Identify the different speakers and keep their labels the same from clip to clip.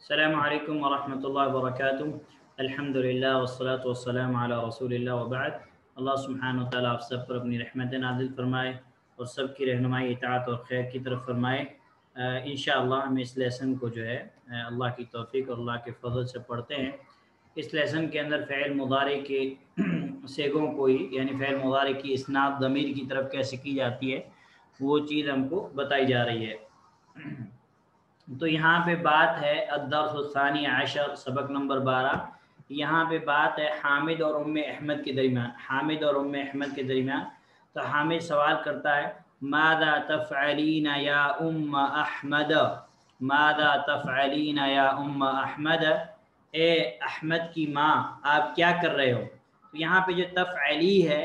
Speaker 1: السلام علیکم ورحمۃ اللہ وبرکاتہ۔ الحمد للہ والصلاة والسلام علی رسول اللہ وبعد۔ اللہ سبحانہ و تعالیٰ آپ سب پر اپنی رحمت نازل فرمائے اور سب کی رہنمائی اطاعت اور خیر کی طرف فرمائے۔ انشاءاللہ ہم اس لیسن کو جو ہے اللہ کی توفیق اور اللہ کے فضل سے پڑھتے ہیں۔ اس لیسن کے اندر فعل مضارع کے صیغوں کو ہی یعنی فعل مضارع کی اسناد ضمیر کی طرف کیسے کی جاتی ہے وہ چیز ہم کو بتائی جا رہی ہے۔ تو یہاں پہ بات ہے الدرس الثانی عشر، سبق نمبر 12۔ یہاں پہ بات ہے حامد اور ام احمد کے درمیان، حامد اور ام احمد کے درمیان۔ تو حامد سوال کرتا ہے ماذا تفعلین یا ام احمد، ماذا تفعلین یا ام احمد، اے احمد کی ماں آپ کیا کر رہے ہو۔ تو یہاں پہ جو تفعلی ہے،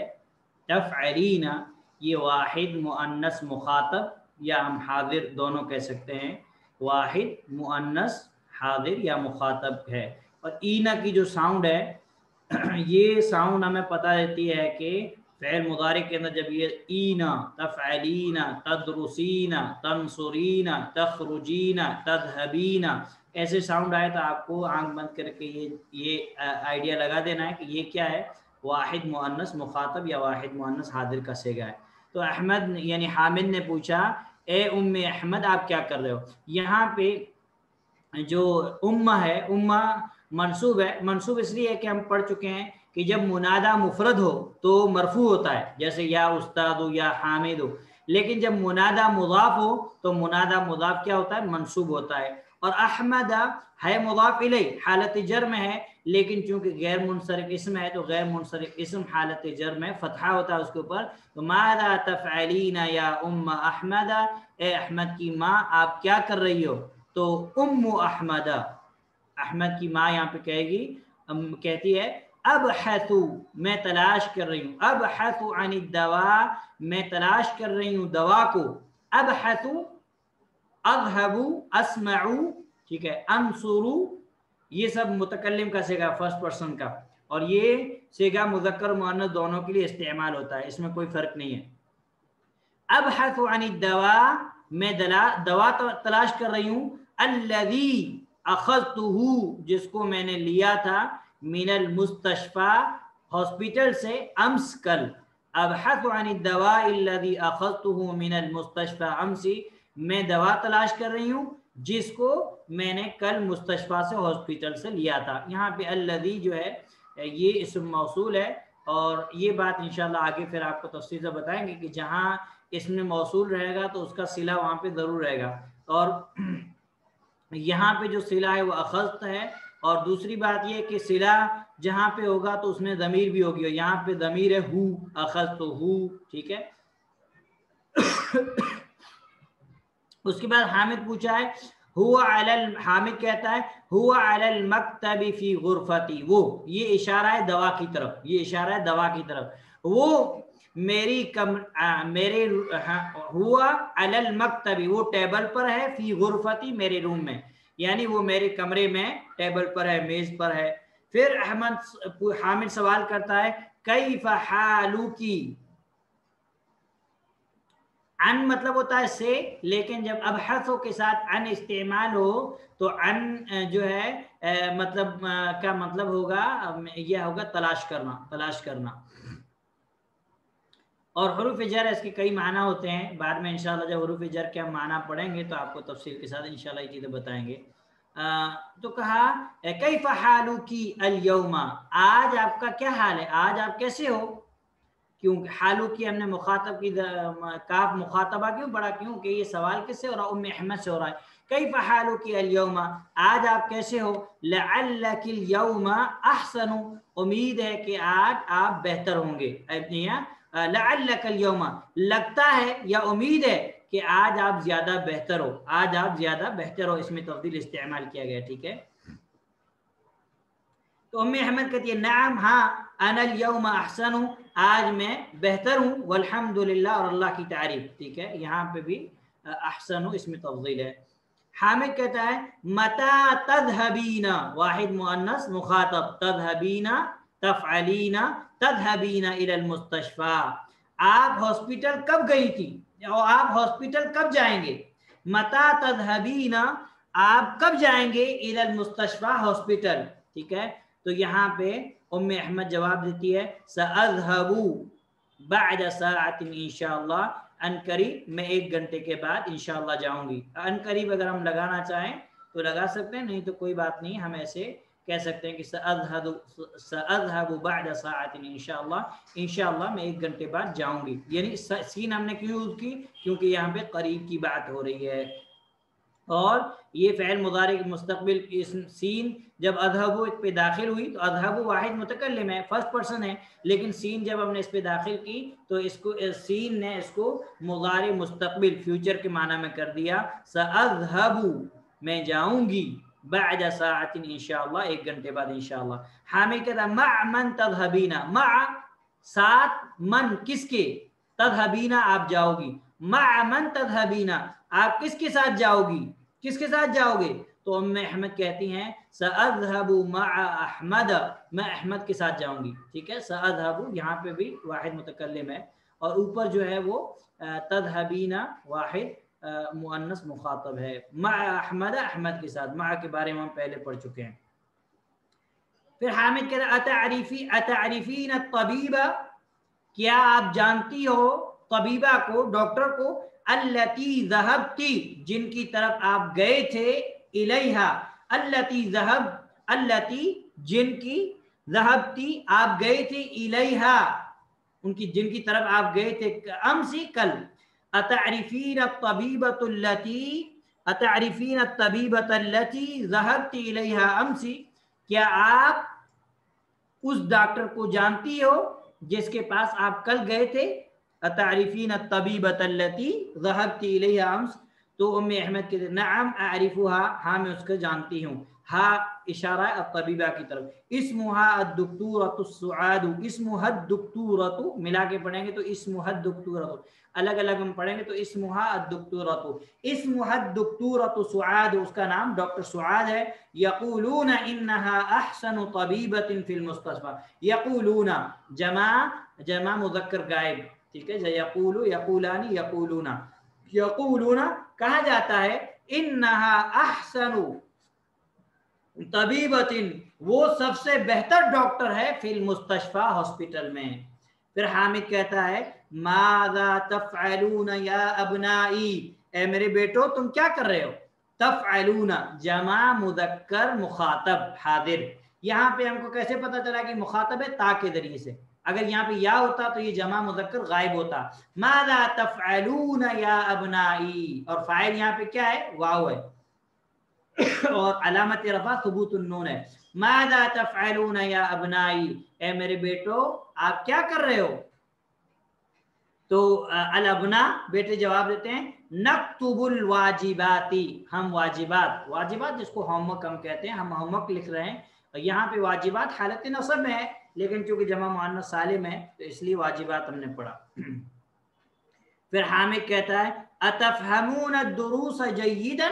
Speaker 1: تفعلین، یہ واحد مؤنث مخاطب یا ہم حاضر دونوں کہہ سکتے ہیں، واحد مؤنث حاضر یا مخاطب ہے۔ اور اینا کی جو ساؤنڈ ہے یہ ساؤنڈ ہمیں پتہ دیتی ہے کہ فعل مضارع کے اندر جب یہ اینا، تفعلین، تدرسین، تنصرین، تخرجین، تذهبین ایسے ساؤنڈ آئے تو آپ کو آنکھ بند کر کے یہ آئیڈیا لگا دینا ہے کہ یہ کیا ہے، واحد مؤنث مخاطب یا واحد مؤنث حاضر کا صیغہ ہے۔ تو احمد یعنی حامد نے پوچھا اے ام احمد آپ کیا کر رہے ہو۔ یہاں پہ جو امہ ہے، امہ منصوب ہے۔ منصوب اس لیے ہے کہ ہم پڑھ چکے ہیں کہ جب منادہ مفرد ہو تو مرفوع ہوتا ہے، جیسے یا استاد ہو یا حامد ہو، لیکن جب منادہ مضاف ہو تو منادہ مضاف کیا ہوتا ہے، منصوب ہوتا ہے۔ اور احمد ہے مضاف الیہ، حالت جر میں ہے، لیکن چونکہ غیر منصرف اسم ہے تو غیر منصرف اسم حالت جر میں فتحہ ہوتا ہے اس کے اوپر۔ تو ماذا تفعلین یا ام احمد، اے احمد کی ماں آپ کیا کر رہی ہو۔ تو ام احمد، احمد کی ماں یہاں پہ کہے گی، کہتی ہے ابحث، میں تلاش کر رہی ہوں، ابحث عن الدواء، میں تلاش کر رہی ہوں دوا کو، ابحث، اذهب، اسمع، ٹھیک ہے، انصر، یہ سب متکلم کا صیغہ فرسٹ پرسن کا، اور یہ صیغہ مذکر مؤنث دونوں کے لیے استعمال ہوتا ہے، اس میں کوئی فرق نہیں ہے۔ ابحث عن الدواء، میں دوا تلاش کر رہی ہوں، الذی اخذته، جس کو میں نے لیا تھا، من المستشفى، ہاسپٹل سے، امس، کل۔ ابحث عن الدواء الذی اخذته من المستشفى امس، میں دوا تلاش کر رہی ہوں جس کو میں نے کل مستشفیٰ سے، ہاسپٹل سے لیا تھا۔ یہاں پہ الذی جو ہے یہ اسم موصول ہے، اور یہ بات انشاءاللہ آگے پھر آپ کو تفصیل سے بتائیں گے کہ جہاں اسم موصول رہے گا تو اس کا صلہ وہاں پہ ضرور رہے گا، اور یہاں پہ جو صلہ ہے وہ اخذت ہے۔ اور دوسری بات یہ کہ صلہ جہاں پہ ہوگا تو اس میں ضمیر بھی ہوگی، اور یہاں پہ ضمیر ہے ہو، اخذت ہو، ٹھیک ہے۔ اس کے بعد حامد پوچھا ہے حامد کہتا ہے هو علی المکتب فی غرفتی، وہ، یہ اشارہ ہے دوا کی طرف، یہ اشارہ ہے دوا کی طرف، وہ میری میرے ہوا علی المکتب، وہ ٹیبل پر ہے، فی غرفتی، میرے روم میں، یعنی وہ میرے کمرے میں ٹیبل پر ہے، میز پر ہے۔ پھر حامد سوال کرتا ہے کیف حالکی، ان مطلب ہوتا ہے سے، لیکن جب ابحثوں کے ساتھ ان استعمال ہو تو ان جو ہے مطلب کا مطلب ہوگا، یہ ہوگا تلاش کرنا، تلاش کرنا۔ اور حروف جر اس کے کئی معنی ہوتے ہیں، بعد میں انشاءاللہ جب حروف جر کے ہم معنی پڑھیں گے تو آپ کو تفصیل کے ساتھ انشاءاللہ یہ چیزیں بتائیں گے۔ تو کہا کیف حالکی اليوم، آج آپ کا کیا حال ہے، آج آپ کیسے ہو۔ کیوں حالو کی ہم نے مخاطب کی کاف مخاطبہ کیوں بڑا، کیوں کہ یہ سوال کس سے ہو رہا ہے، ام احمد سے ہو رہا ہے۔ کیف حالک اليوم، آج آپ کیسے ہو، لعلک اليوم احسن، امید ہے کہ آج آپ بہتر ہوں گے، لعلک اليوم، لگتا ہے یا امید ہے کہ آج آپ زیادہ بہتر ہو، آج آپ زیادہ بہتر ہو، اس میں تفضیل استعمال کیا گیا، ٹھیک ہے۔ تو ام احمد کہتی ہے نعم، ہاں، انا اليوم احسن، آج میں بہتر ہوں، والحمدللہ، اور اللہ کی تعریف، ٹھیک ہے، یہاں پہ بھی احسن اس میں تفضیل ہے۔ حامد کہتا ہے متی تذهبین، واحد مؤنث مخاطب، تذهبین، تفعلین، تذهبین الی المستشفى، آپ ہاسپٹل کب گئی تھی، اور آپ ہاسپٹل کب جائیں گے۔ متی تذهبین، آپ کب جائیں گے؟ الی المستشفى ہاسپٹل. ٹھیک ہے، تو یہاں پہ ام احمد جواب دیتی ہے سأذهب بعد ساعت انشاءاللہ، ان قریب میں 1 گھنٹے کے بعد انشاءاللہ جاؤں گی. ان قریب اگر ہم لگانا چاہیں تو لگا سکتے ہیں، نہیں تو کوئی بات نہیں، ہم ایسے کہہ سکتے ہیں کہ سأذهب بعد ساعت انشاءاللہ، انشاءاللہ میں 1 گھنٹے بعد جاؤں گی. یعنی سین ہم نے کیوں یوز کی؟ کیونکہ یہاں پہ قریب کی بات ہو رہی ہے. اور یہ فعل مضارع مستقبل سین جب اذهب اس پہ داخل ہوئی تو اذهب واحد متکلم ہے، فرسٹ پرسن ہے، لیکن سین جب ہم نے اس پہ داخل کی تو اس کو سین نے اس کو مضارع مستقبل فیوچر کے معنی میں کر دیا. سأذهب میں جاؤں گی، بعد ساعت انشاءاللہ 1 گھنٹے بعد انشاءاللہ. حامد کہتا مع من تذهبین، مع ساتھ، من کس کے، تذهبین آپ جاؤ گی، مع من تذهبین آپ کس کے ساتھ جاؤ گی، کس کے ساتھ جاؤ گے؟ تو ام احمد کہتی ہیں سأذهب مع احمد، میں احمد کے ساتھ جاؤں گی. ٹھیک ہے، سأذهب یہاں پہ بھی واحد متکلم ہے، اور اوپر جو ہے وہ تذهبین واحد مؤنث مخاطب ہے. مع احمد، احمد کے ساتھ، مع کے بارے میں ہم پہلے پڑھ چکے ہیں. پھر حامد کہتا اتعرفین الطبیب، کیا آپ جانتی ہو طبیبہ کو، ڈاکٹر کو، التی ذهبتی جن کی طرف آپ گئے تھے، الیہا التی ذهب، التی جن کی، ذهبتی آپ گئے تھے، الیہا ان کی جن کی طرف آپ گئے تھے، امسی کل. اتعرفین الطبیبۃ التی، اتعرفین الطبیبۃ التی ذهبتی الیہا امسی، کیا آپ اس ڈاکٹر کو جانتی ہو جس کے پاس آپ کل گئے تھے؟ اتعرفین الطبیبۃ التی ذهبتی الیہا امس، تو ام احمد کہتے نعم اعرفها، ہاں میں اس کو جانتی ہوں. ہا اشارہ الطبیبہ کی طرف. اسمها الدکتورۃ السعاد، اسمها الدکتورۃ ملا کے پڑھیں گے تو اسمها الدکتورۃ، الگ الگ ہم پڑھیں گے تو اسمها الدکتورۃ، اسمها الدکتورۃ سعاد، اس کا نام ڈاکٹر سعاد ہے. یقولون انها احسن طبیبۃ فی المستشفى، یقولون جمع مذکر غائب. ٹھیک ہے، یقول، یقولان، یقولون، یقولون کہا جاتا ہے انها احسن طبیبۃ، وہ سب سے بہتر ڈاکٹر ہے، فی المستشفى ہاسپٹل میں. پھر حامد کہتا ہے ماذا تفعلون یا ابنائی، اے میرے بیٹو تم کیا کر رہے ہو؟ تفعلون جمع مذکر مخاطب حاضر. یہاں پہ ہم کو کیسے پتا چلا کہ مخاطب ہے؟ تا کے ذریعے سے. اگر یہاں پہ یا ہوتا تو یہ جمع مذکر غائب ہوتا. ماذا تفعلون یا ابنائی، اور فاعل یہاں پہ کیا ہے؟ واو ہے، اور علامت رفع ثبوت النون ہے. ماذا تفعلون یا ابنائی، اے میرے بیٹو آپ کیا کر رہے ہو؟ تو الابنا بیٹے جواب دیتے ہیں نکتب الواجباتی، ہم واجبات، واجبات جس کو ہوم ورک ہم کہتے ہیں، ہم ہوم ورک لکھ رہے ہیں. یہاں پہ واجبات حالت نصب میں ہے، لیکن چونکہ جمع مؤنث سالم ہے تو اس لیے واجبات ہم نے پڑھا. پھر حامد کہتا ہے اتفہمون الدروس جیدا،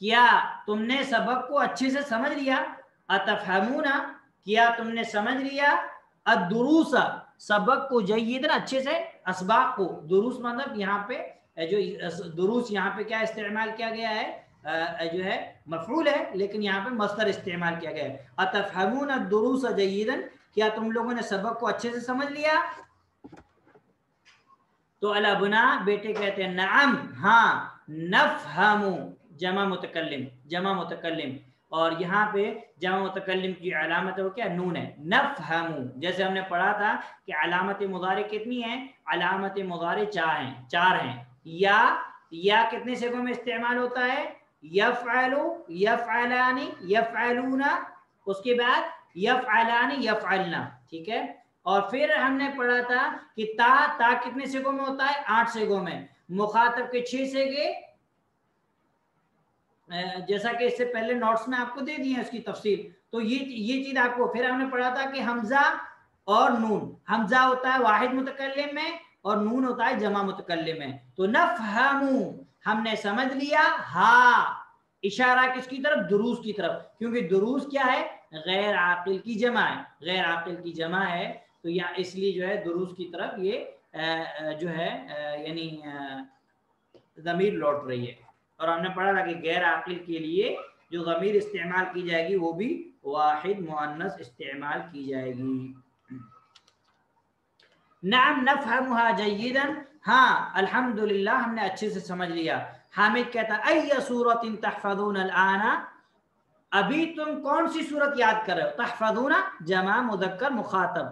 Speaker 1: کیا تم نے سبق کو اچھے سے سمجھ لیا؟ اتفہمون کیا تم نے سمجھ لیا؟ الدروس سبق کو، جیدا اچھے سے، اسباق کو. دروس مطلب یہاں پہ جو دروس یہاں پہ کیا استعمال کیا گیا ہے، جو ہے مفعول ہے، لیکن یہاں پہ مصدر استعمال کیا گیا ہے. اتفہمون الدروس جیدا، کیا تم لوگوں نے سبق کو اچھے سے سمجھ لیا؟ تو الابنا بیٹے کہتے ہیں نعم ہاں، نفہم جمع متکلم، جمع متکلم، اور یہاں پہ جمع متکلم کی علامت وہ کیا؟ نون ہے. نفہم، جیسے ہم نے پڑھا تھا کہ علامت مضارع کتنی ہیں؟ علامت مضارع چار ہیں. یا کتنے صیغوں میں استعمال ہوتا ہے؟ یفعل، یفعلان، یفعلون، اس کے بعد یفعلان، یفعلنا. ٹھیک ہے، اور پھر ہم نے پڑھا تھا کہ تا کتنے صیغوں میں ہوتا ہے؟ 8 صیغوں میں. مخاطب کے 6 صیغے، جیسا کہ اس سے پہلے نوٹس میں آپ کو دے دی ہے اس کی تفصیل. تو یہ چیز آپ کو. پھر ہم نے پڑھا تھا کہ حمزہ اور نون، حمزہ ہوتا ہے واحد متکلم میں اور نون ہوتا ہے جمع متکلم میں. تو نفہمو ہم نے سمجھ لیا، ہاں اشارہ کس کی طرف؟ دروس کی طرف، کیونکہ دروس کیا ہے؟ غیر عاقل کی جمع ہے، غیر عاقل کی جمع ہے. تو یا اس لیے جو ہے دروس کی طرف یہ جو ہے یعنی ضمیر لوٹ رہی ہے. اور ہم نے پڑھا تھا کہ غیر عاقل کے لیے جو ضمیر استعمال کی جائے گی وہ بھی واحد مؤنث استعمال کی جائے گی. نعم نفهمها جیدا، ہاں الحمدللہ ہم نے اچھے سے سمجھ لیا. حامد کہتا ہے ای سورۃ تحفظون الآن، ابھی تم کون سی صورت یاد کر رہے ہو؟ تحفظون جمع مذکر مخاطب،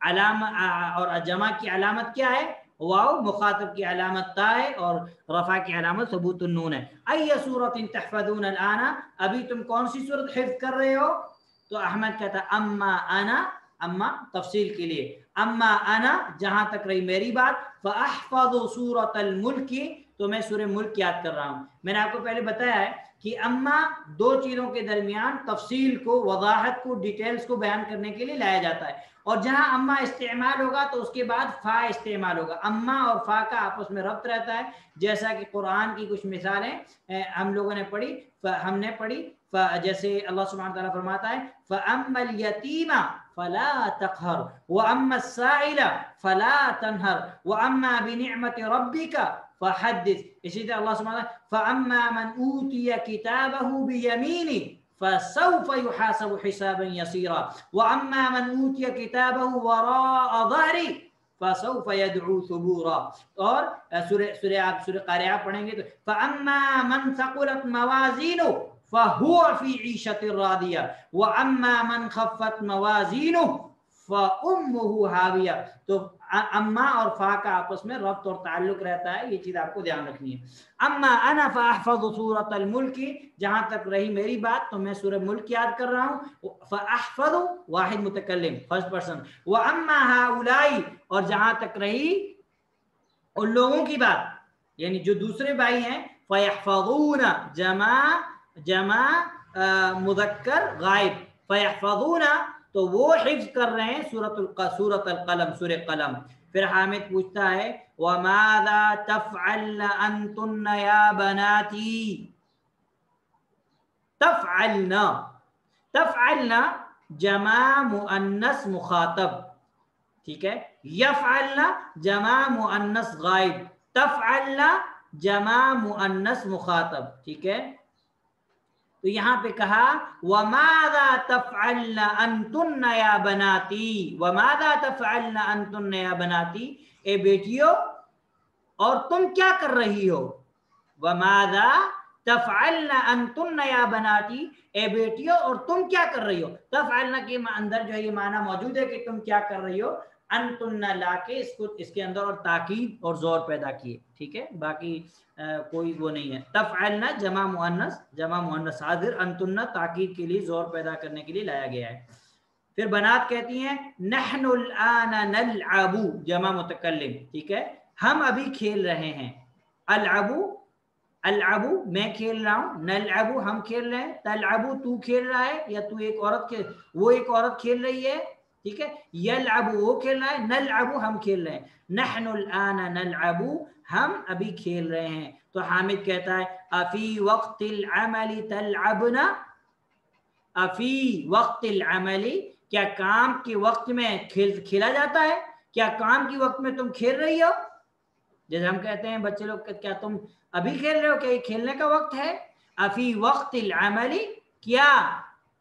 Speaker 1: اور جمع کی علامت کیا ہے؟ واو، مخاطب کی علامت تا ہے، اور رفع کی علامت ثبوت النون ہے. ای سورۃ تحفظون الآن، ابھی تم کون سی صورت حفظ کر رہے ہو؟ تو احمد کہتا اما انا، اما تفصیل کے لیے، اما انا جہاں تک رہی میری بات، فاحفظ سورۃ الملک، تو میں سورہ ملک یاد کر رہا ہوں. میں نے آپ کو پہلے بتایا ہے کہ اما دو چیزوں کے درمیان تفصیل کو، وضاحت کو، ڈیٹیلز کو بیان کرنے کے لیے لایا جاتا ہے، اور جہاں اما استعمال ہوگا تو اس کے بعد فا استعمال ہوگا. اما اور فا کا آپس میں ربط رہتا ہے، جیسا کہ قرآن کی کچھ مثالیں ہم لوگوں نے پڑھی، ہم نے پڑھی، جیسے اللہ سبحانہ تعالیٰ فرماتا ہے فَأَمَّا الْيَتِيمَ فَلَا تَقْهَرْ وَأَمَّا السَّائِلَ فَلَا تَنْهَرْ وَأَمَّا بِنِعْمَةِ رَبِّكَ فحدث. اسی طرح اللہ سبحانہ فَأَمَّا مَنْ أُوتِيَ كِتَابَهُ بِيَمِينِهِ فَسَوْفَ يُحَاسَبُ حِسَابًا يَسِيرًا وَأَمَّا مَنْ أُوتِيَ كِتَابَهُ وَرَاءَ ظَهْرِهِ فَسَوْفَ يَدْعُو ثُبُورًا. اور سورہ قاریعہ پڑھیں گے تو فَأَمَّا مَنْ ثَقُلَتْ مَوَازِينُهُ فَهُوَ فِي عِيشَةٍ رَاضِيَةٍ وَأَمَّا مَنْ خَفَّتْ مَوَازِينُهُ فَأُمُّهُ هَاوِيَةٌ. تو اما اور فا کا آپس میں ربط اور تعلق رہتا ہے، یہ چیز آپ کو دھیان رکھنی ہے. اما انا فاحفظ سورۃ الملک، جہاں تک رہی میری بات تو میں سورہ ملک یاد کر رہا ہوں. فاحفظ واحد متکلم فرسٹ پرسن. واما هؤلاء، اور جہاں تک رہی ان لوگوں کی بات یعنی جو دوسرے بھائی ہیں، فیحفظون جمع مذکر غائب، فیحفظون تو وہ حفظ کر رہے ہیں سورۃ القلم، سورہ قلم. پھر حامد پوچھتا ہے وَمَاذَا تَفْعَلْنَ أَنْتُنَّ يَا بَنَاتِي. تفعلنا جمع مؤنث مخاطب، ٹھیک ہے. یفعلنا جمع مؤنث غائب، تفعلنا جمع مؤنث مخاطب، ٹھیک ہے. تو یہاں پہ کہا وَمَاذَا تَفْعَلْنَ أَنْتُنَّ يَا بَنَاتِي، وَمَاذَا تَفْعَلْنَ أَنْتُنَّ يَا بَنَاتِي، اے بیٹیو اور تم کیا کر رہی ہو. وَمَاذَا تَفْعَلْنَ أَنْتُنَّ يَا بَنَاتِي، اے بیٹیو اور تم کیا کر رہی ہو. تفعلنا کے اندر جو ہے یہ معنی موجود ہے کہ تم کیا کر رہی ہو، انتن لا کے اس کے اندر اور تاکید اور زور پیدا کیے، ٹھیک ہے. باقی کوئی وہ نہیں ہے. تفعلنا جمع مؤنث حاضر، انتن تاکید کے لیے زور پیدا کرنے کے لیے لایا گیا ہے. پھر بنات کہتی ہیں نحن الآن نلعب جمع متکلم، ٹھیک ہے، ہم ابھی کھیل رہے ہیں. العبو میں کھیل رہا ہوں، نلعبو ہم کھیل رہے ہیں، تلعبو تو کھیل رہا ہے یا تو ایک عورت وہ ایک عورت کھیل رہی ہے، ٹھیک ہے. یلعبو وہ کھیل رہا ہے، نلعبو ہم کھیل رہے ہیں. نحن الآن نلعبو ہم ابھی کھیل رہے ہیں. تو حامد کہتا ہے افی وقت العمل تلعبنا، افی وقت العمل کیا کام کے وقت میں کھیلا جاتا ہے، کیا کام کے وقت میں تم کھیل رہی ہو. جیسے ہم کہتے ہیں بچے لوگ کیا تم ابھی کھیل رہے ہو، کیا یہ کھیلنے کا وقت ہے. افی وقت العمل کیا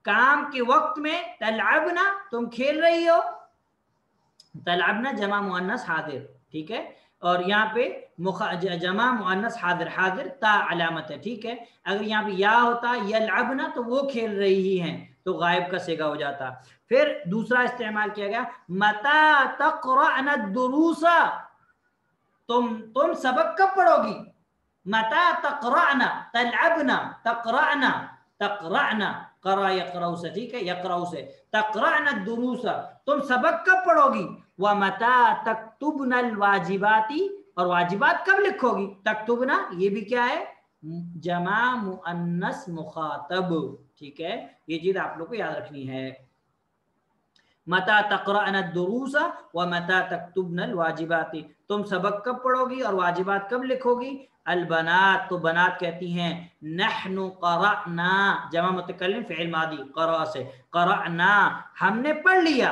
Speaker 1: کام کے وقت میں، تلعبنا تم کھیل رہی ہو. تلعبنا جمع مؤنث حاضر، ٹھیک ہے. اور یہاں پہ جمع مؤنث حاضر تا علامت ہے، ٹھیک ہے. اگر یہاں پہ یا ہوتا یلعبنا تو وہ کھیل رہی ہی ہیں تو غائب کا صیغہ ہو جاتا. پھر دوسرا استعمال کیا گیا متى تقرأن الدروس، تم سبق کب پڑھو گی. متى تقرأن، تلعبنا، تقرأنا قرأ یقرأ سے، ٹھیک ہے، یقرأ سے. تقرأن الدروس تم سبق کب پڑھو گی. ومتى تكتبن الواجبات اور واجبات کب لکھو گی. تکتبنا یہ بھی کیا ہے، جمع مؤنث مخاطب، ٹھیک ہے. یہ چیز آپ لوگ کو یاد رکھنی ہے. متى تقرأن الدروس ومتى تكتبن الواجبات، تم سبق کب پڑھو گی اور واجبات کب لکھو گی. البنات تو بنات کہتی ہیں نحن قرأنا جمع متکلم فعل ماضی قرأ سے، قرأنا ہم نے پڑھ لیا.